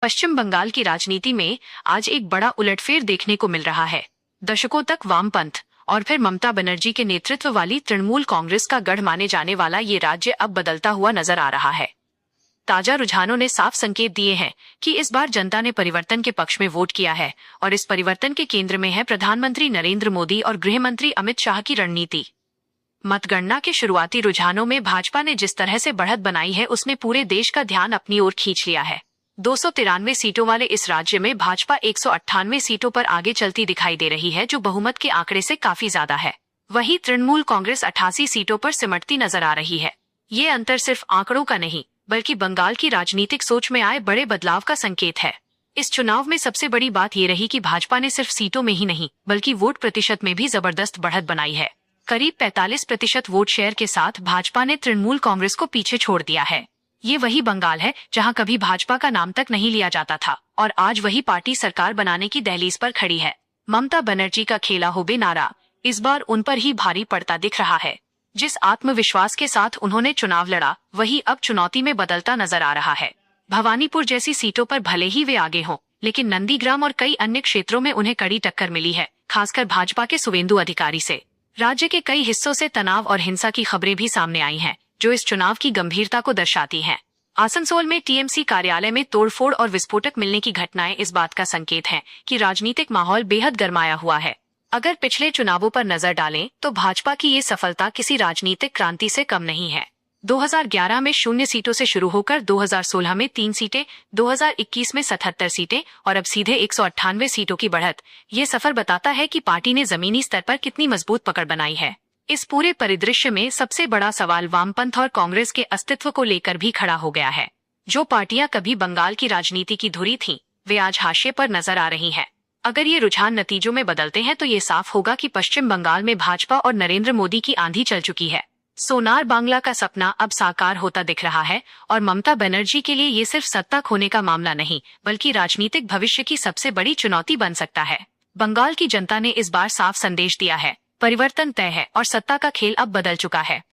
पश्चिम बंगाल की राजनीति में आज एक बड़ा उलटफेर देखने को मिल रहा है। दशकों तक वामपंथ और फिर ममता बनर्जी के नेतृत्व वाली तृणमूल कांग्रेस का गढ़ माने जाने वाला ये राज्य अब बदलता हुआ नजर आ रहा है। ताजा रुझानों ने साफ संकेत दिए हैं कि इस बार जनता ने परिवर्तन के पक्ष में वोट किया है और इस परिवर्तन के केंद्र में है प्रधानमंत्री नरेंद्र मोदी और गृह मंत्री अमित शाह की रणनीति। मतगणना के शुरुआती रुझानों में भाजपा ने जिस तरह से बढ़त बनाई है उसने पूरे देश का ध्यान अपनी ओर खींच लिया है। 293 सीटों वाले इस राज्य में भाजपा 198 सीटों पर आगे चलती दिखाई दे रही है, जो बहुमत के आंकड़े से काफी ज्यादा है। वहीं तृणमूल कांग्रेस 88 सीटों पर सिमटती नजर आ रही है। ये अंतर सिर्फ आंकड़ों का नहीं बल्कि बंगाल की राजनीतिक सोच में आए बड़े बदलाव का संकेत है। इस चुनाव में सबसे बड़ी बात ये रही कि भाजपा ने सिर्फ सीटों में ही नहीं बल्कि वोट प्रतिशत में भी जबरदस्त बढ़त बनाई है। करीब 45% वोट शेयर के साथ भाजपा ने तृणमूल कांग्रेस को पीछे छोड़ दिया है। ये वही बंगाल है जहां कभी भाजपा का नाम तक नहीं लिया जाता था और आज वही पार्टी सरकार बनाने की दहलीज पर खड़ी है। ममता बनर्जी का खेला हो बे नारा इस बार उन पर ही भारी पड़ता दिख रहा है। जिस आत्मविश्वास के साथ उन्होंने चुनाव लड़ा वही अब चुनौती में बदलता नजर आ रहा है। भवानीपुर जैसी सीटों पर भले ही वे आगे हों, लेकिन नंदीग्राम और कई अन्य क्षेत्रों में उन्हें कड़ी टक्कर मिली है, खासकर भाजपा के सुवेंदु अधिकारी से। राज्य के कई हिस्सों से तनाव और हिंसा की खबरें भी सामने आई हैं, जो इस चुनाव की गंभीरता को दर्शाती हैं। आसनसोल में टीएमसी कार्यालय में तोड़फोड़ और विस्फोटक मिलने की घटनाएं इस बात का संकेत हैं कि राजनीतिक माहौल बेहद गरमाया हुआ है। अगर पिछले चुनावों पर नजर डालें तो भाजपा की ये सफलता किसी राजनीतिक क्रांति से कम नहीं है। 2011 में 0 सीटों से शुरू होकर 2016 में 3 सीटें, 2021 में 77 सीटें और अब सीधे 198 सीटों की बढ़त। ये सफर बताता है कि पार्टी ने जमीनी स्तर पर कितनी मजबूत पकड़ बनाई है। इस पूरे परिदृश्य में सबसे बड़ा सवाल वामपंथ और कांग्रेस के अस्तित्व को लेकर भी खड़ा हो गया है। जो पार्टियां कभी बंगाल की राजनीति की धुरी थीं, वे आज हाशिए पर नजर आ रही हैं। अगर ये रुझान नतीजों में बदलते हैं तो ये साफ होगा कि पश्चिम बंगाल में भाजपा और नरेंद्र मोदी की आंधी चल चुकी है। सोनार बांग्ला का सपना अब साकार होता दिख रहा है और ममता बनर्जी के लिए ये सिर्फ सत्ता खोने का मामला नहीं बल्कि राजनीतिक भविष्य की सबसे बड़ी चुनौती बन सकता है। बंगाल की जनता ने इस बार साफ संदेश दिया है, परिवर्तन तय है और सत्ता का खेल अब बदल चुका है।